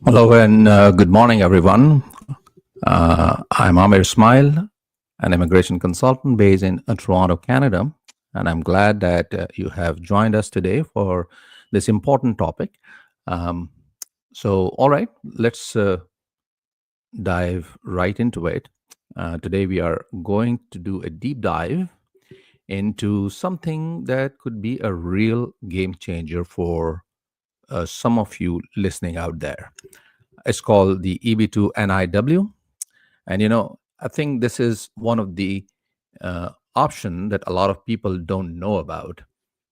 Hello and good morning, everyone. I'm Amir Ismail, an immigration consultant based in Toronto, Canada, and I'm glad that you have joined us today for this important topic. All right, let's dive right into it. Today, we are going to do a deep dive into something that could be a real game changer for some of you listening out there. It's called the EB-2 NIW. And, I think this is one of the option that a lot of people don't know about,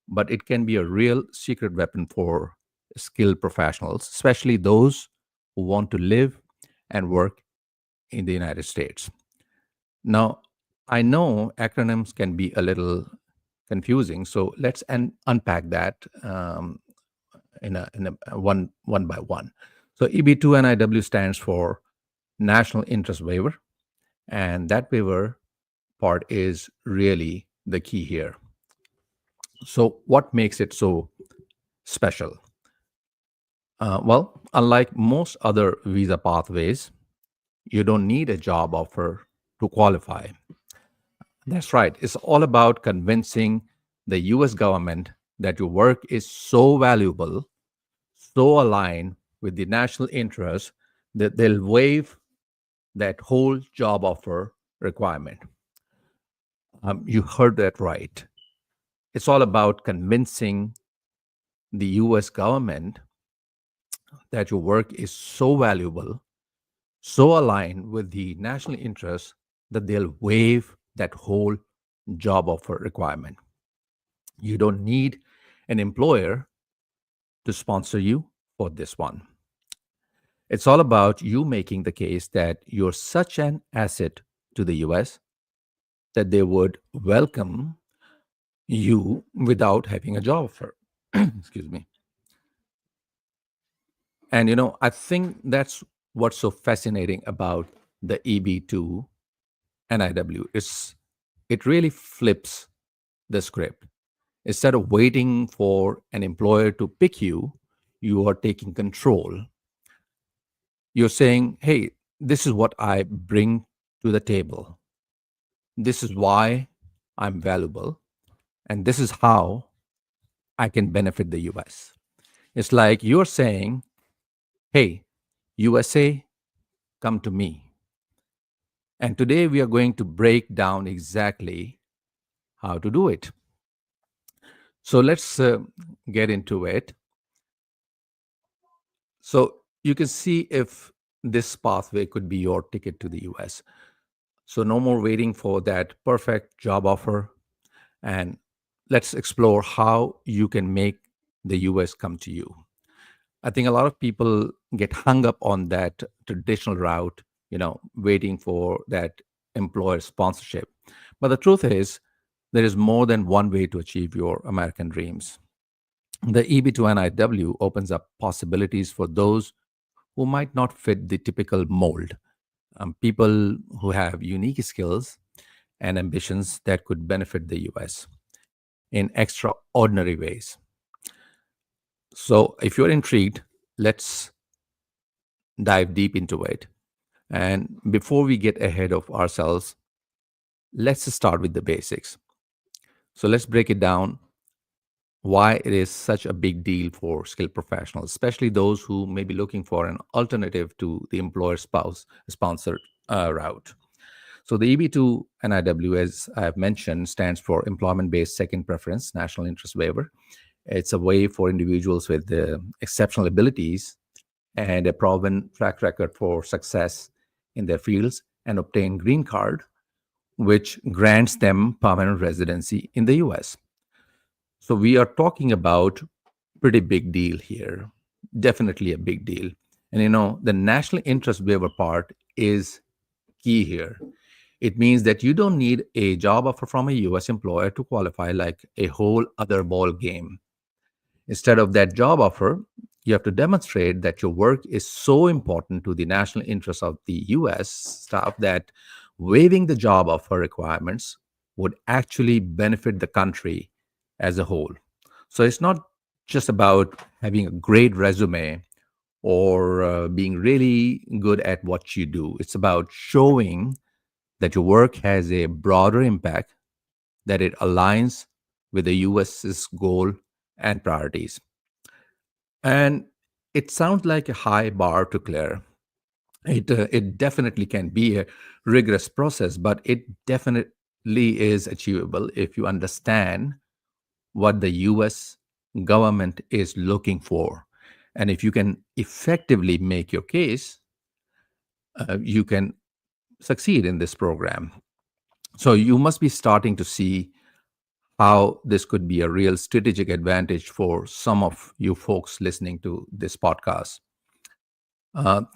but it can be a real secret weapon for skilled professionals, especially those who want to live and work in the United States. Now, I know acronyms can be a little confusing, so let's unpack that in a one by one. So EB-2 NIW stands for National Interest Waiver, and that waiver part is really the key here. So what makes it so special? Well, unlike most other visa pathways, you don't need a job offer to qualify. That's right. It's all about convincing the US government that your work is so valuable, so aligned with the national interest that they'll waive that whole job offer requirement. You heard that right. It's all about convincing the US government that your work is so valuable, so aligned with the national interest that they'll waive that whole job offer requirement. You don't need an employer to sponsor you for this one. It's all about you making the case that you're such an asset to the US that they would welcome you without having a job offer. Excuse me. And I think that's what's so fascinating about the EB-2 NIW. It really flips the script. Instead of waiting for an employer to pick you, you are taking control. You're saying, hey, this is what I bring to the table. This is why I'm valuable. And this is how I can benefit the US. It's like you're saying, hey, USA, come to me. And today we are going to break down exactly how to do it. So let's get into it. So you can see if this pathway could be your ticket to the US. So no more waiting for that perfect job offer. And let's explore how you can make the US come to you. I think a lot of people get hung up on that traditional route, waiting for that employer sponsorship. But the truth is, there is more than one way to achieve your American dreams. The EB-2 NIW opens up possibilities for those who might not fit the typical mold, people who have unique skills and ambitions that could benefit the US in extraordinary ways. So if you're intrigued, let's dive deep into it. And before we get ahead of ourselves, let's start with the basics. So let's break it down why it is such a big deal for skilled professionals, especially those who may be looking for an alternative to the employer-sponsored route. So the EB-2 NIW, as I have mentioned, stands for Employment-Based Second Preference National Interest Waiver. It's a way for individuals with exceptional abilities and a proven track record for success in their fields and obtain green card, which grants them permanent residency in the US. So we are talking about pretty big deal here, definitely a big deal. And the national interest waiver part is key here. It means that you don't need a job offer from a US employer to qualify, like a whole other ball game. Instead of that job offer, you have to demonstrate that your work is so important to the national interests of the US staff that waiving the job offer requirements would actually benefit the country as a whole. So it's not just about having a great resume or being really good at what you do. It's about showing that your work has a broader impact, that it aligns with the US's goal and priorities. And it sounds like a high bar to clear. It definitely can be a rigorous process, but it definitely is achievable if you understand what the US government is looking for. And if you can effectively make your case, you can succeed in this program. So you must be starting to see how this could be a real strategic advantage for some of you folks listening to this podcast.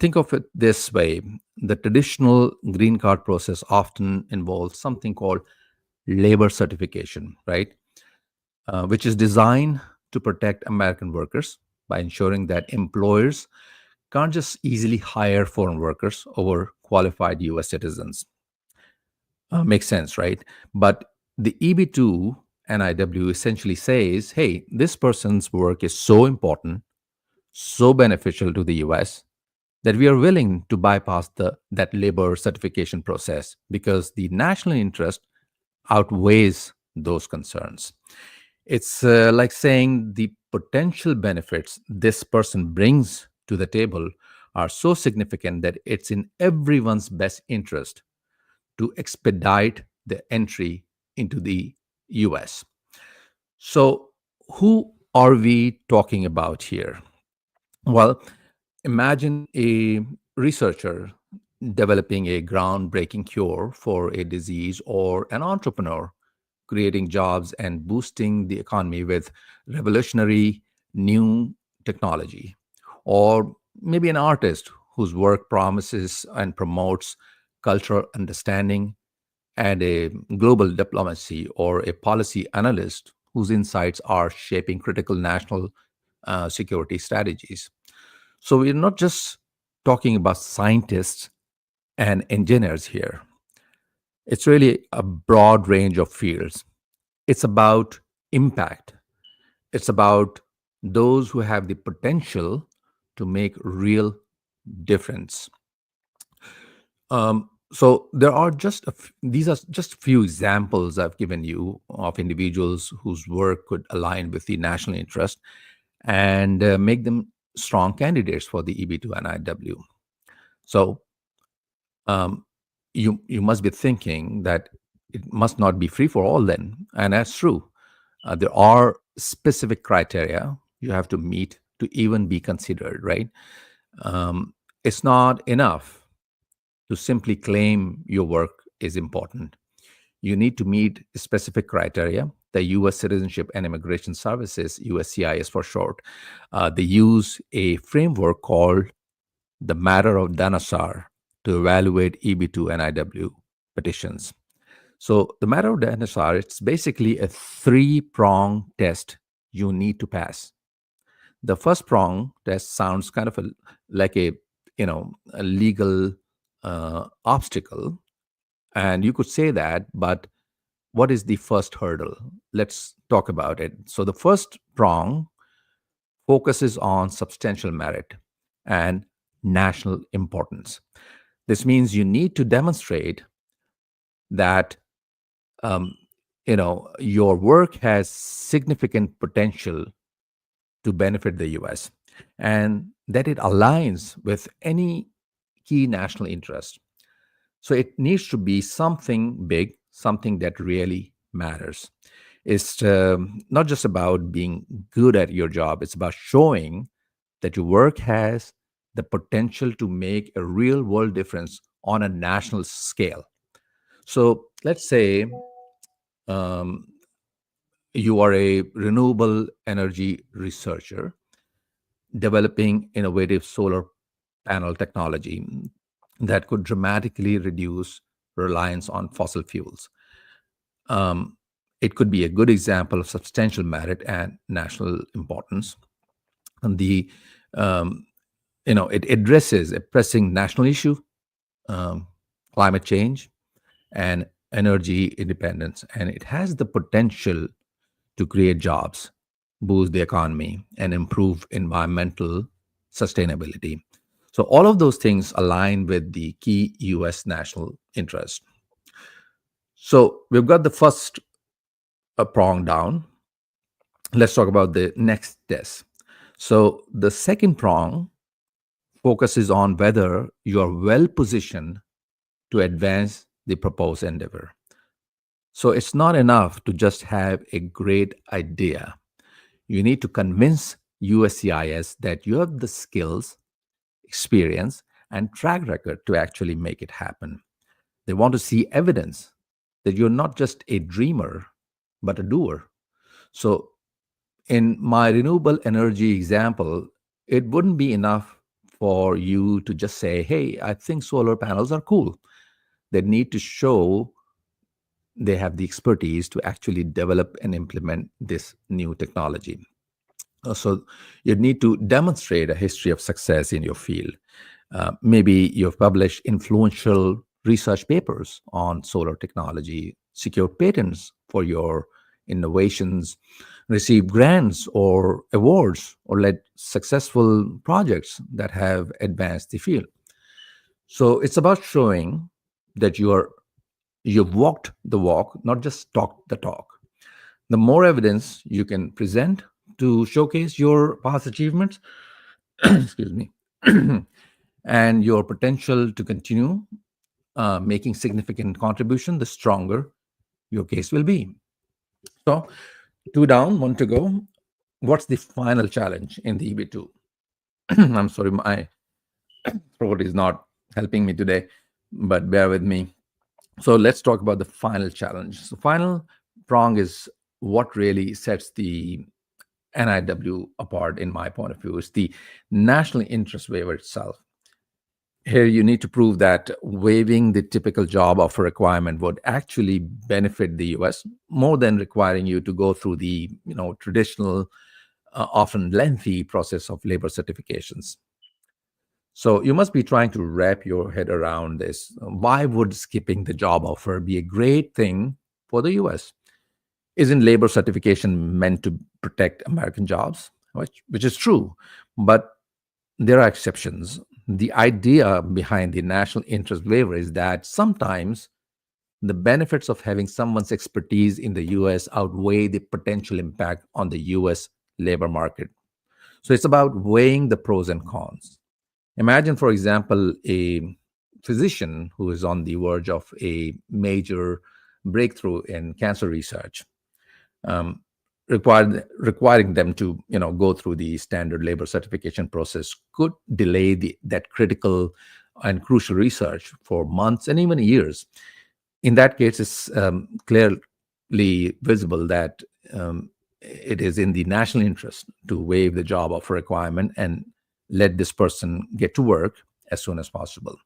Think of it this way: the traditional green card process often involves something called labor certification, right? Which is designed to protect American workers by ensuring that employers can't just easily hire foreign workers over qualified US citizens. Makes sense, right? But the EB-2 NIW essentially says, hey, this person's work is so important, so beneficial to the US, that we are willing to bypass that labor certification process because the national interest outweighs those concerns. It's like saying the potential benefits this person brings to the table are so significant that it's in everyone's best interest to expedite the entry into the US. So, who are we talking about here? Well, imagine a researcher developing a groundbreaking cure for a disease, or an entrepreneur creating jobs and boosting the economy with revolutionary new technology, or maybe an artist whose work promises and promotes cultural understanding, and a global diplomacy, or a policy analyst whose insights are shaping critical national security strategies. So we're not just talking about scientists and engineers here. It's really a broad range of fields. It's about impact. It's about those who have the potential to make real difference. So there are these are just a few examples I've given you of individuals whose work could align with the national interest and make them strong candidates for the EB2 NIW. So um, you must be thinking that it must not be free for all then, and that's true. There are specific criteria you have to meet to even be considered, right? It's not enough to simply claim your work is important. You need to meet specific criteria. The U.S. Citizenship and Immigration Services, USCIS for short, they use a framework called the matter of Danasar to evaluate EB2 NIW petitions. So the matter of Danasar, it's basically a three-prong test you need to pass. The first prong test sounds kind of like a legal obstacle, and you could say that, but what is the first hurdle? Let's talk about it. So the first prong focuses on substantial merit and national importance. This means you need to demonstrate that um, your work has significant potential to benefit the US, and that it aligns with any key national interest. So it needs to be something big, something that really matters. It's not just about being good at your job, it's about showing that your work has the potential to make a real world difference on a national scale. So let's say um, you are a renewable energy researcher developing innovative solar panel technology that could dramatically reduce reliance on fossil fuels. Um, it could be a good example of substantial merit and national importance. And um, it addresses a pressing national issue, um, climate change, and energy independence, and it has the potential to create jobs, boost the economy, and improve environmental sustainability. So, all of those things align with the key US national interest. So, we've got the first prong down. Let's talk about the next test. So, the second prong focuses on whether you are well positioned to advance the proposed endeavor. So, it's not enough to just have a great idea. You need to convince USCIS that you have the skills, experience, and track record to actually make it happen. They want to see evidence that you're not just a dreamer, but a doer. So, in my renewable energy example, it wouldn't be enough for you to just say, hey, I think solar panels are cool. They need to show they have the expertise to actually develop and implement this new technology. So you need to demonstrate a history of success in your field. Maybe you've published influential research papers on solar technology, secured patents for your innovations, received grants or awards, or led successful projects that have advanced the field. So it's about showing that you've walked the walk, not just talked the talk. The more evidence you can present to showcase your past achievements, excuse me, and your potential to continue making significant contribution, the stronger your case will be. So, two down, one to go. What's the final challenge in the EB2? I'm sorry, my throat is not helping me today, but bear with me. So let's talk about the final challenge. So final prong is what really sets the NIW apart, in my point of view, is the national interest waiver itself. Here, you need to prove that waiving the typical job offer requirement would actually benefit the US more than requiring you to go through the traditional, often lengthy process of labor certifications. So you must be trying to wrap your head around this. Why would skipping the job offer be a great thing for the US? Isn't labor certification meant to protect American jobs? Which is true, but there are exceptions. The idea behind the national interest waiver is that sometimes the benefits of having someone's expertise in the US outweigh the potential impact on the US labor market. So it's about weighing the pros and cons. Imagine, for example, a physician who is on the verge of a major breakthrough in cancer research, um, requiring them to go through the standard labor certification process could delay that critical and crucial research for months and even years. In that case, it's clearly visible that it is in the national interest to waive the job offer requirement and let this person get to work as soon as possible.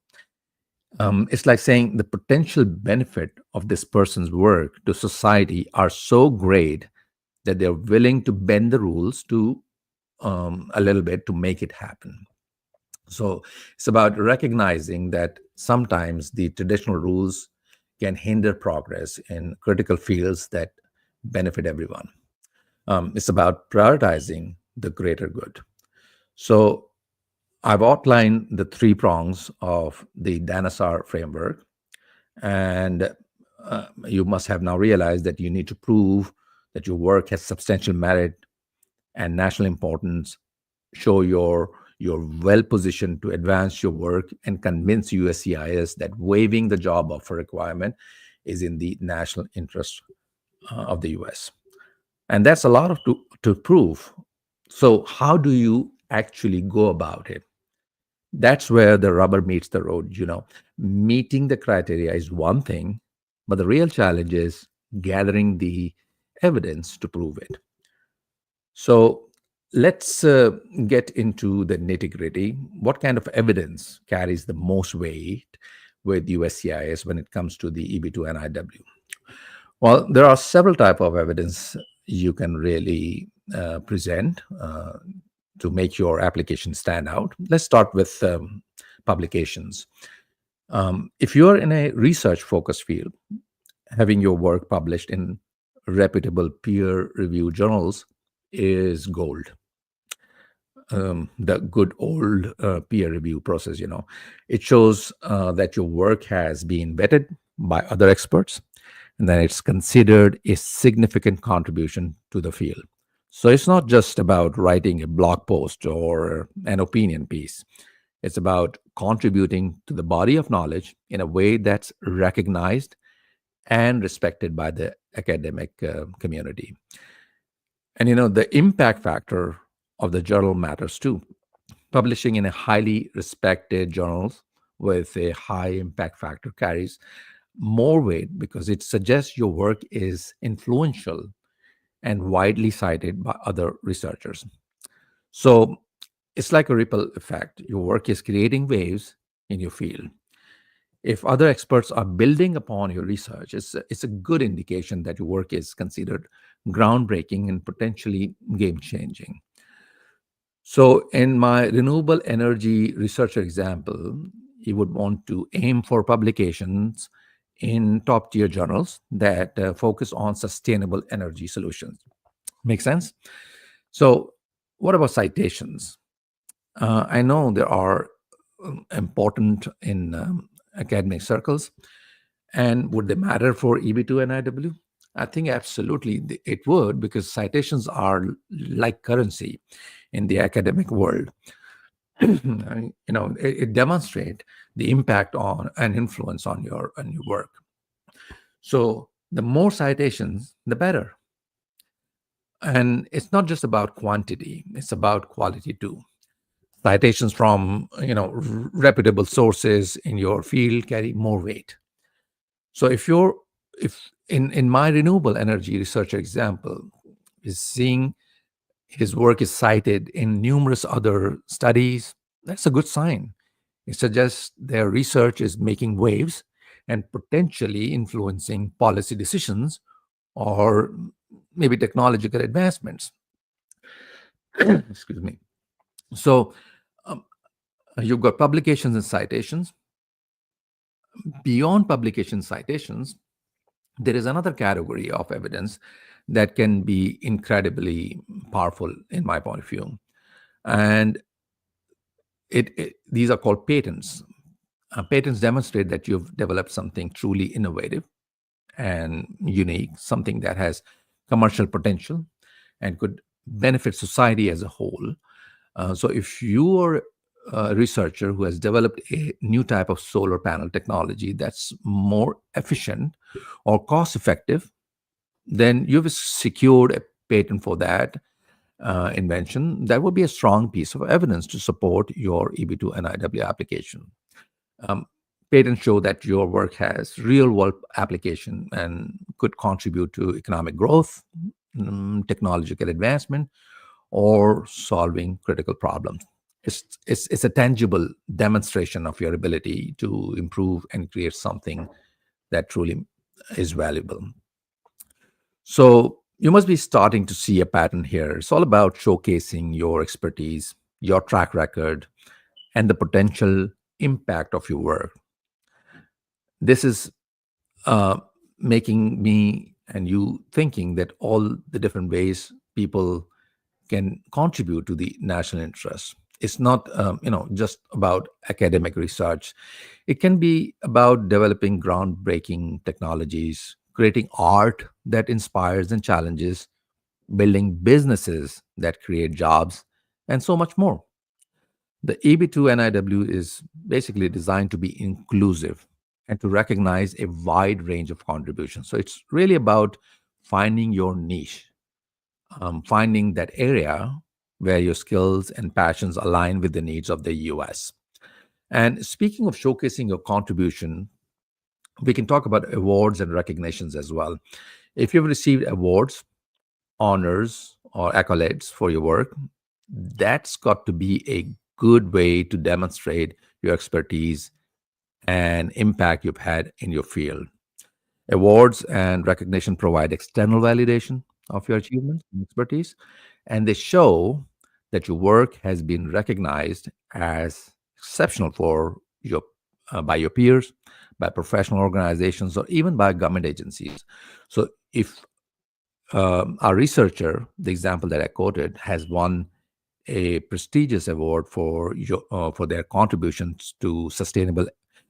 It's like saying the potential benefit of this person's work to society are so great that they're willing to bend the rules to a little bit to make it happen. So it's about recognizing that sometimes the traditional rules can hinder progress in critical fields that benefit everyone. It's about prioritizing the greater good. So I've outlined the three prongs of the Danasar framework, and you must have now realized that you need to prove that your work has substantial merit and national importance, show you're well positioned to advance your work, and convince USCIS that waiving the job offer requirement is in the national interest of the US. And that's a lot to prove. So how do you actually go about it? That's where the rubber meets the road. Meeting the criteria is one thing, but the real challenge is gathering the evidence to prove it. So let's get into the nitty gritty. What kind of evidence carries the most weight with USCIS when it comes to the EB-2 NIW? Well, there are several types of evidence you can really present to make your application stand out. Let's start with publications. If you're in a research-focused field, having your work published in reputable peer-reviewed journals is gold. The good old peer review process, it shows that your work has been vetted by other experts, and then it's considered a significant contribution to the field. So it's not just about writing a blog post or an opinion piece. It's about contributing to the body of knowledge in a way that's recognized and respected by the academic community. And the impact factor of the journal matters too. Publishing in a highly respected journals with a high impact factor carries more weight because it suggests your work is influential and widely cited by other researchers. So it's like a ripple effect. Your work is creating waves in your field. If other experts are building upon your research, it's a good indication that your work is considered groundbreaking and potentially game changing. So, in my renewable energy researcher example, you would want to aim for publications in top tier journals that focus on sustainable energy solutions. Make sense? So, what about citations? I know there are important in academic circles. And would they matter for EB2 and IW? I think absolutely it would, because citations are like currency in the academic world. It demonstrates the impact on and influence on your work. So the more citations, the better. And it's not just about quantity; it's about quality too. Citations from reputable sources in your field carry more weight. So if in my renewable energy researcher example, is seeing his work is cited in numerous other studies, that's a good sign. It suggests their research is making waves and potentially influencing policy decisions or maybe technological advancements. Excuse me. So um, you've got publications and citations. Beyond publication citations, there is another category of evidence that can be incredibly powerful in my point of view. And these are called patents. Patents demonstrate that you've developed something truly innovative and unique, something that has commercial potential and could benefit society as a whole. So if you are a researcher who has developed a new type of solar panel technology that's more efficient or cost effective, then you've secured a patent for that invention. That would be a strong piece of evidence to support your EB2 NIW application. Um, Patents show that your work has real world application and could contribute to economic growth, technological advancement, or solving critical problems. It's a tangible demonstration of your ability to improve and create something that truly is valuable. So you must be starting to see a pattern here. It's all about showcasing your expertise, your track record, and the potential impact of your work. This is uh, making me and you thinking that all the different ways people can contribute to the national interest. It's not, just about academic research. It can be about developing groundbreaking technologies, creating art that inspires and challenges, building businesses that create jobs, and so much more. The EB2 NIW is basically designed to be inclusive and to recognize a wide range of contributions. So it's really about finding your niche, finding that area where your skills and passions align with the needs of the US. And speaking of showcasing your contribution, we can talk about awards and recognitions as well. If you've received awards, honors, or accolades for your work, that's got to be a good way to demonstrate your expertise and impact you've had in your field. Awards and recognition provide external validation of your achievements and expertise, and they show that your work has been recognized as exceptional by your peers, by professional organizations, or even by government agencies. So, if our researcher, the example that I quoted, has won a prestigious award for their contributions to sustainable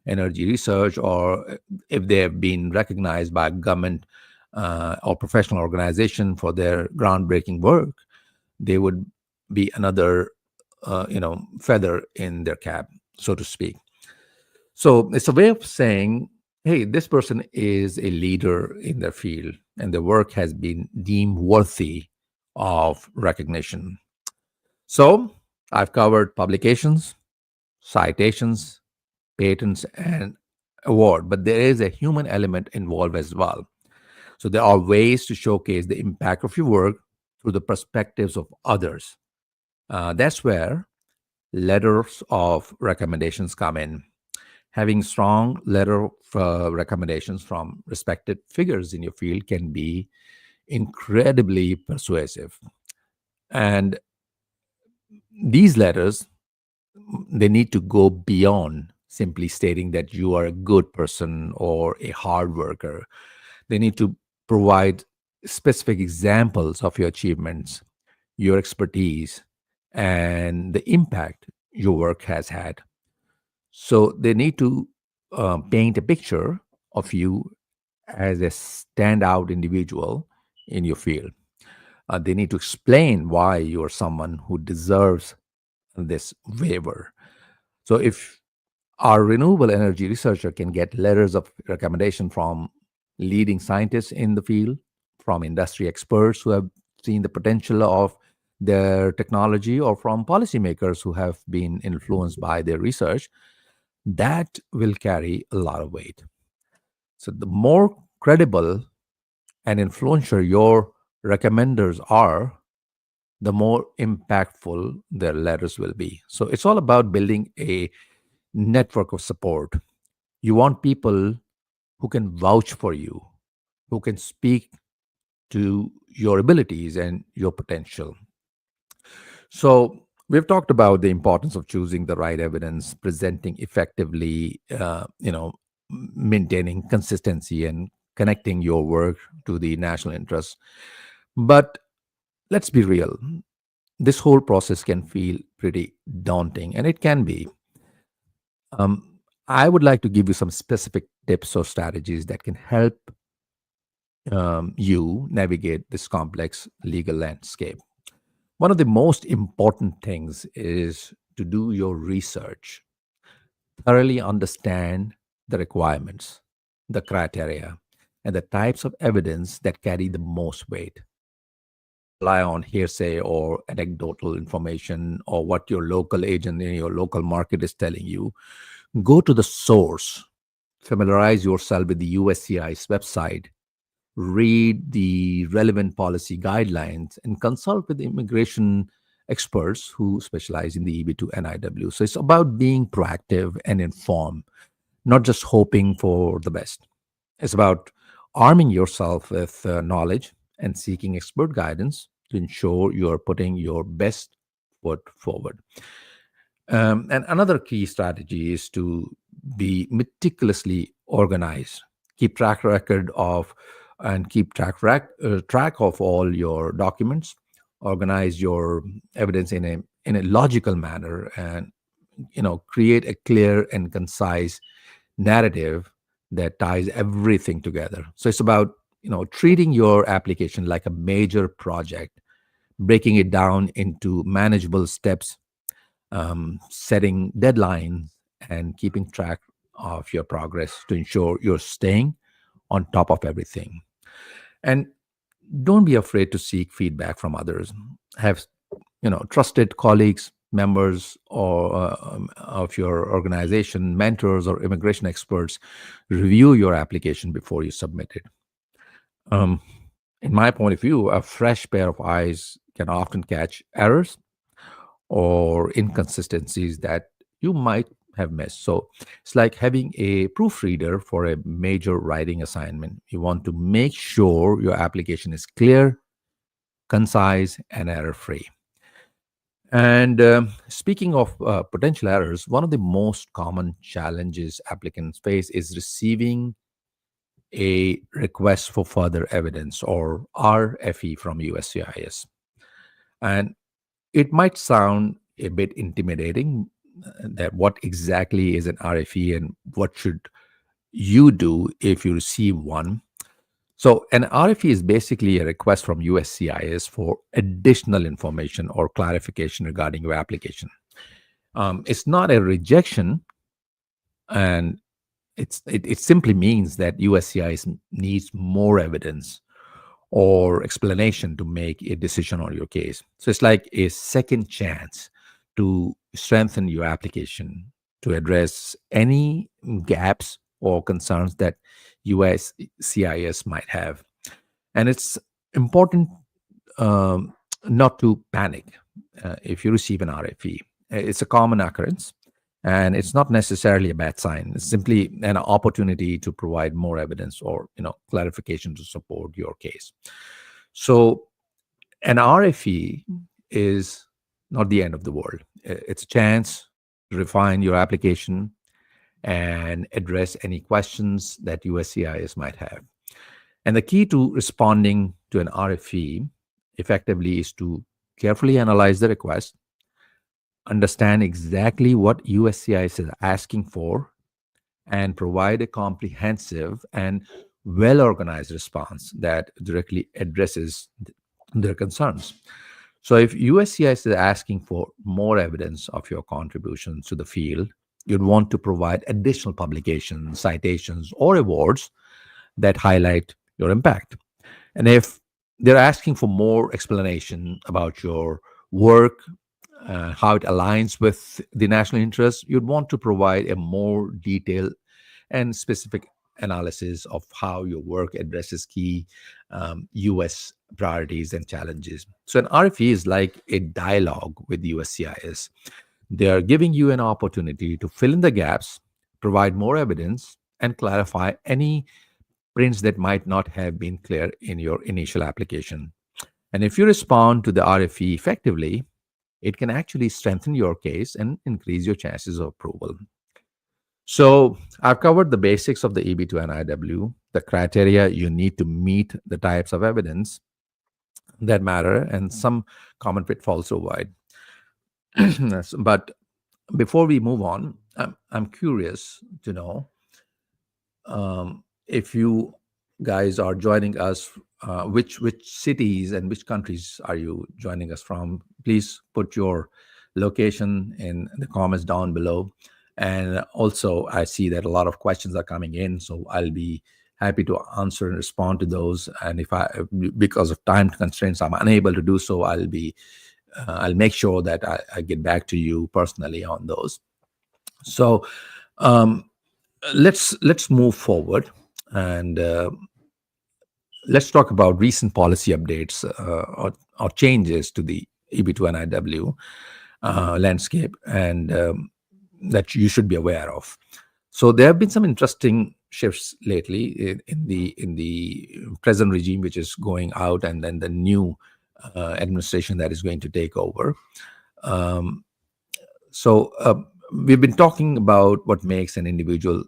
energy research, or if they have been recognized by a government or professional organization for their groundbreaking work, they would be another feather in their cap, so to speak. So it's a way of saying, hey, this person is a leader in their field, and their work has been deemed worthy of recognition. So I've covered publications, citations, patents, and award, but there is a human element involved as well. So there are ways to showcase the impact of your work through the perspectives of others. That's where letters of recommendations come in. Having strong letter of recommendations from respected figures in your field can be incredibly persuasive. And these letters, they need to go beyond simply stating that you are a good person or a hard worker. They need to provide specific examples of your achievements, your expertise, and the impact your work has had. So they need to paint a picture of you as a standout individual in your field. They need to explain why you are someone who deserves this waiver. So if our renewable energy researcher can get letters of recommendation from leading scientists in the field, from industry experts who have seen the potential of their technology, or from policymakers who have been influenced by their research, that will carry a lot of weight. So the more credible and influential your recommenders are, the more impactful their letters will be. So it's all about building a network of support. You want people who can vouch for you, who can speak to your abilities and your potential. So we've talked about the importance of choosing the right evidence, presenting effectively, maintaining consistency and connecting your work to the national interest. But let's be real. This whole process can feel pretty daunting, and it can be. Um, I would like to give you some specific tips or strategies that can help you navigate this complex legal landscape. One of the most important things is to do your research, thoroughly understand the requirements, the criteria, and the types of evidence that carry the most weight. Don't rely on hearsay or anecdotal information or what your local agent in your local market is telling you. Go to the source, familiarize yourself with the USCIS website, read the relevant policy guidelines, and consult with immigration experts who specialize in the EB-2 NIW. So it's about being proactive and informed, not just hoping for the best. It's about arming yourself with knowledge and seeking expert guidance to ensure you're putting your best foot forward. And another key strategy is to be meticulously organized. Keep track record of and keep track of all your documents. Organize your evidence in a logical manner, and create a clear and concise narrative that ties everything together. So it's about treating your application like a major project, breaking it down into manageable steps, setting deadlines, and keeping track of your progress to ensure you're staying on top of everything. And don't be afraid to seek feedback from others. Have trusted colleagues, members, or of your organization, mentors, or immigration experts review your application before you submit it. Um, in my point of view, a fresh pair of eyes can often catch errors or inconsistencies that you might have missed. So it's like having a proofreader for a major writing assignment. You want to make sure your application is clear, concise, and error free. And speaking of potential errors, one of the most common challenges applicants face is receiving a request for further evidence, or RFE, from USCIS. And it might sound a bit intimidating, that what exactly is an RFE and what should you do if you receive one. So an RFE is basically a request from USCIS for additional information or clarification regarding your application. It's not a rejection, and it simply means that USCIS needs more evidence or explanation to make a decision on your case. So it's like a second chance to strengthen your application, to address any gaps or concerns that USCIS might have. And it's important not to panic if you receive an RFE. It's a common occurrence, and it's not necessarily a bad sign. It's simply an opportunity to provide more evidence or clarification to support your case. So an RFE is not the end of the world. It's a chance to refine your application and address any questions that USCIS might have. And the key to responding to an RFE effectively is to carefully analyze the request, understand exactly what USCIS is asking for, and provide a comprehensive and well-organized response that directly addresses their concerns. So if USCIS is asking for more evidence of your contributions to the field, you'd want to provide additional publications, citations, or awards that highlight your impact. And if they're asking for more explanation about your work, how it aligns with the national interest, you'd want to provide a more detailed and specific analysis of how your work addresses key U.S. priorities and challenges. So an RFE is like a dialogue with USCIS. They are giving you an opportunity to fill in the gaps, provide more evidence, and clarify any prints that might not have been clear in your initial application. And if you respond to the RFE effectively, it can actually strengthen your case and increase your chances of approval. So I've covered the basics of the EB-2 NIW, the criteria you need to meet, the types of evidence that matter, and some common pitfalls to avoid. But before we move on, I'm curious to know if you guys are joining us, which cities and which countries are you joining us from? Please put your location in the comments down below. And also, I see that a lot of questions are coming in, so I'll be happy to answer and respond to those. And if because of time constraints, I'm unable to do so, I'll make sure that I get back to you personally on those. So let's move forward, and let's talk about recent policy updates or changes to the EB-2 NIW landscape, and that you should be aware of. So there have been some interesting shifts lately in the present regime, which is going out, and then the new administration that is going to take over. So we've been talking about what makes an individual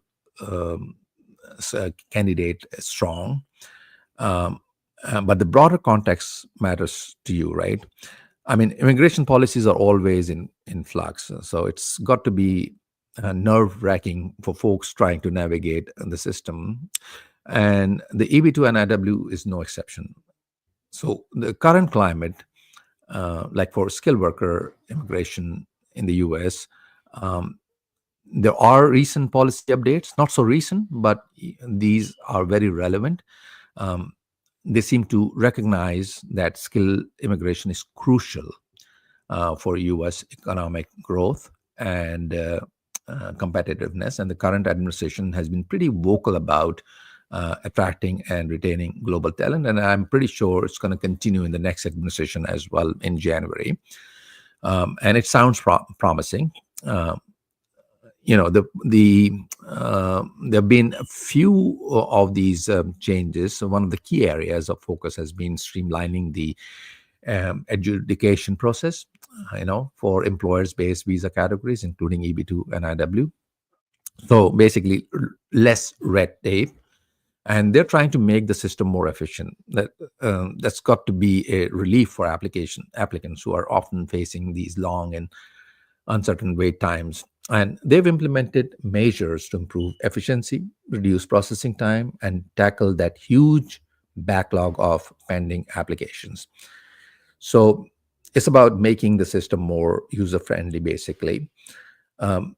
candidate strong, but the broader context matters to you, right? I mean, immigration policies are always in flux, so it's got to be nerve-wracking for folks trying to navigate the system, and the EB-2 NIW is no exception. So the current climate, like for skilled worker immigration in the U.S., there are recent policy updates, not so recent, but these are very relevant. They seem to recognize that skilled immigration is crucial for U.S. economic growth and competitiveness. And the current administration has been pretty vocal about attracting and retaining global talent. And I'm pretty sure it's going to continue in the next administration as well in January. And it sounds promising. There have been a few of these changes. So one of the key areas of focus has been streamlining the adjudication process, for employers-based visa categories, including EB-2 NIW. So basically, less red tape, and they're trying to make the system more efficient. That's got to be a relief for applicants who are often facing these long and uncertain wait times. And they've implemented measures to improve efficiency, reduce processing time, and tackle that huge backlog of pending applications. So it's about making the system more user friendly, basically. Um,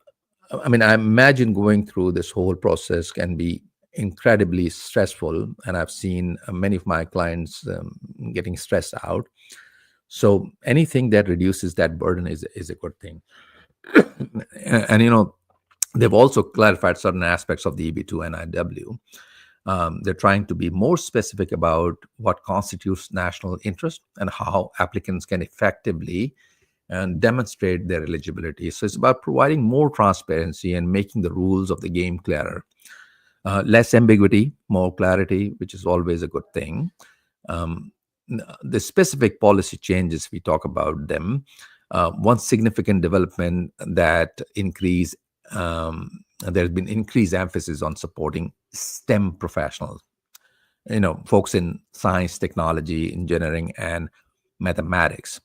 I imagine going through this whole process can be incredibly stressful, and I've seen many of my clients getting stressed out. So anything that reduces that burden is a good thing. And they've also clarified certain aspects of the EB2 NIW. They're trying to be more specific about what constitutes national interest and how applicants can effectively and demonstrate their eligibility. So it's about providing more transparency and making the rules of the game clearer. Less ambiguity, more clarity, which is always a good thing. Um, the specific policy changes, we talk about them. One significant development that there's been increased emphasis on supporting STEM professionals, folks in science, technology, engineering, and mathematics.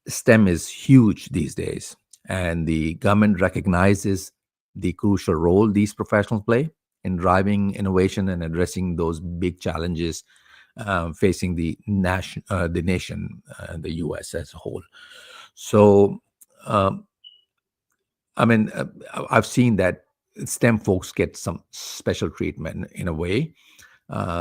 STEM is huge these days, and the government recognizes the crucial role these professionals play in driving innovation and addressing those big challenges facing the nation, the U.S. as a whole. So, um, I've seen that STEM folks get some special treatment in a way.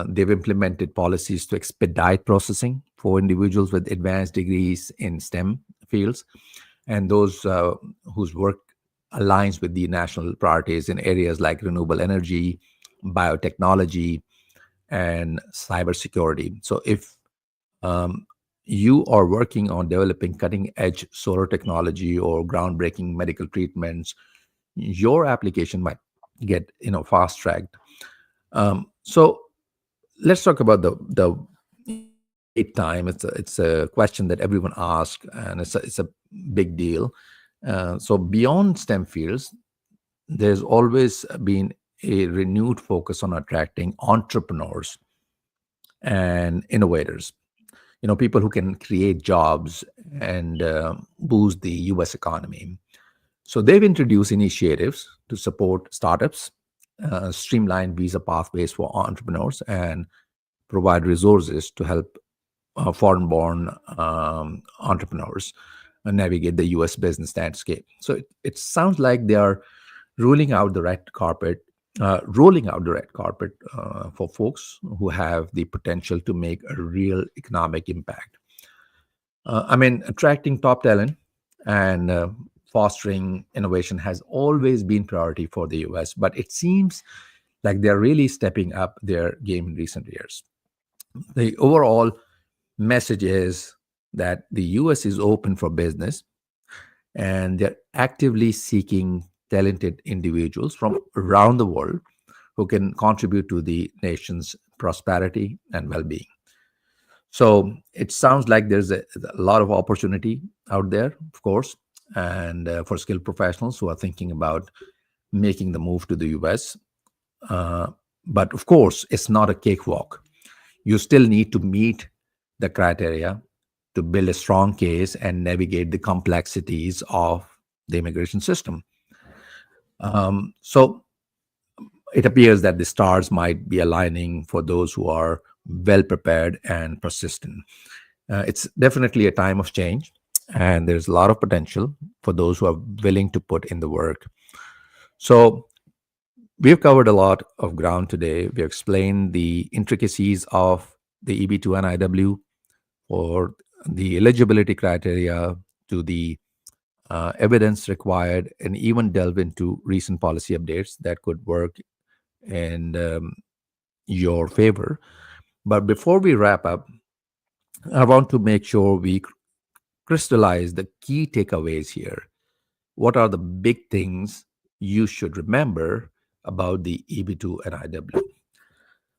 They've implemented policies to expedite processing for individuals with advanced degrees in STEM fields and those whose work aligns with the national priorities in areas like renewable energy, biotechnology, and cybersecurity. So if um, you are working on developing cutting edge solar technology or groundbreaking medical treatments, your application might get fast tracked. So let's talk about the wait time. It's a question that everyone asks, and it's a big deal. So beyond STEM fields, there's always been a renewed focus on attracting entrepreneurs and innovators, people who can create jobs and boost the US economy. So they've introduced initiatives to support startups, streamline visa pathways for entrepreneurs, and provide resources to help foreign-born entrepreneurs navigate the U.S. business landscape. So it sounds like they are rolling out the red carpet, for folks who have the potential to make a real economic impact. Attracting top talent and fostering innovation has always been priority for the U.S., but it seems like they're really stepping up their game in recent years. The overall message is that the US is open for business and they're actively seeking talented individuals from around the world who can contribute to the nation's prosperity and well being. So it sounds like there's a lot of opportunity out there, of course, and for skilled professionals who are thinking about making the move to the US. Uh, but of course, it's not a cakewalk. You still need to meet the criteria to build a strong case and navigate the complexities of the immigration system. So it appears that the stars might be aligning for those who are well prepared and persistent. It's definitely a time of change, and there's a lot of potential for those who are willing to put in the work. So we've covered a lot of ground today. We explained the intricacies of the EB2 NIW, or the eligibility criteria, to the evidence required, and even delve into recent policy updates that could work in your favor. But before we wrap up, I want to make sure we crystallize the key takeaways here. What are the big things you should remember about the EB-2 NIW.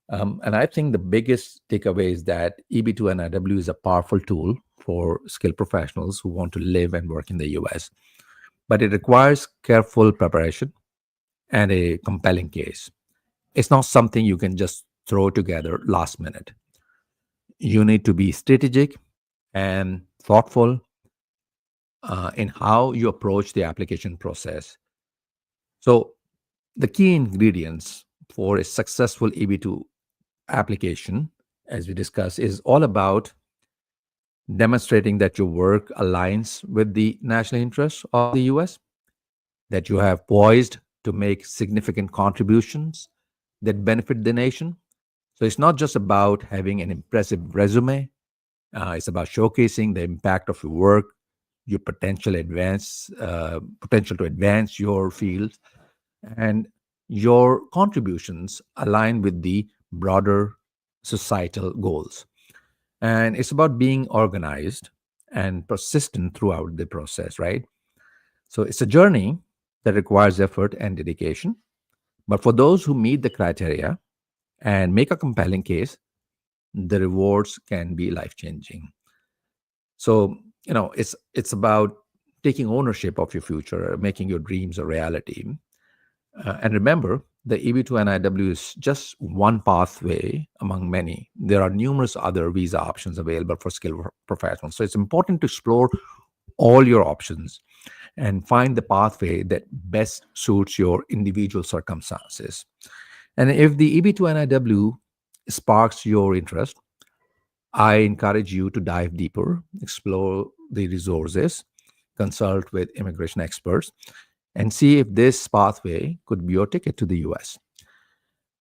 And I think the biggest takeaway is that EB-2 NIW is a powerful tool for skilled professionals who want to live and work in the US, but it requires careful preparation and a compelling case. It's not something you can just throw together last minute. You need to be strategic and thoughtful in how you approach the application process. So, the key ingredients for a successful EB-2 application, as we discussed, is all about demonstrating that your work aligns with the national interests of the US, that you have poised to make significant contributions that benefit the nation. So it's not just about having an impressive resume, it's about showcasing the impact of your work, your potential to advance your field, and your contributions align with the broader societal goals. And it's about being organized and persistent throughout the process, right? So it's a journey that requires effort and dedication. But for those who meet the criteria and make a compelling case, the rewards can be life changing. So, it's about taking ownership of your future, making your dreams a reality. And remember, the EB-2 NIW is just one pathway among many. There are numerous other visa options available for skilled professionals. So it's important to explore all your options and find the pathway that best suits your individual circumstances. And if the EB-2 NIW sparks your interest, I encourage you to dive deeper, explore the resources, consult with immigration experts, and see if this pathway could be your ticket to the US.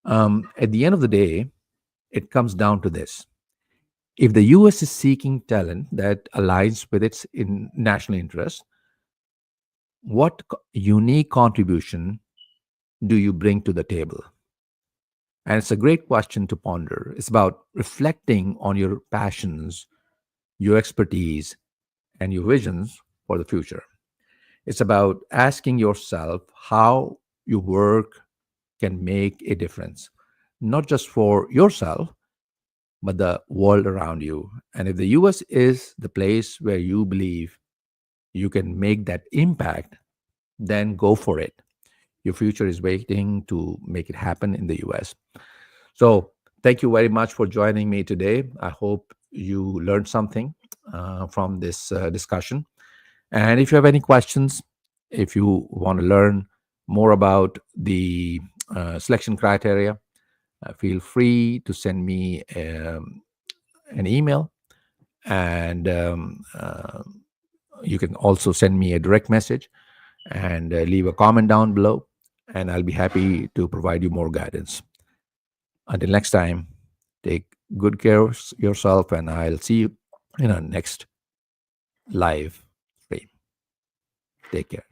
At the end of the day, it comes down to this. If the US is seeking talent that aligns with its national interest, what unique contribution do you bring to the table? And it's a great question to ponder. It's about reflecting on your passions, your expertise, and your visions for the future. It's about asking yourself how your work can make a difference, not just for yourself, but the world around you. And if the US is the place where you believe you can make that impact, then go for it. Your future is waiting to make it happen in the US. So, thank you very much for joining me today. I hope you learned something from this discussion. And if you have any questions, if you want to learn more about the selection criteria, feel free to send me an email. And you can also send me a direct message and leave a comment down below. And I'll be happy to provide you more guidance. Until next time, take good care of yourself, and I'll see you in our next live stream. Take care.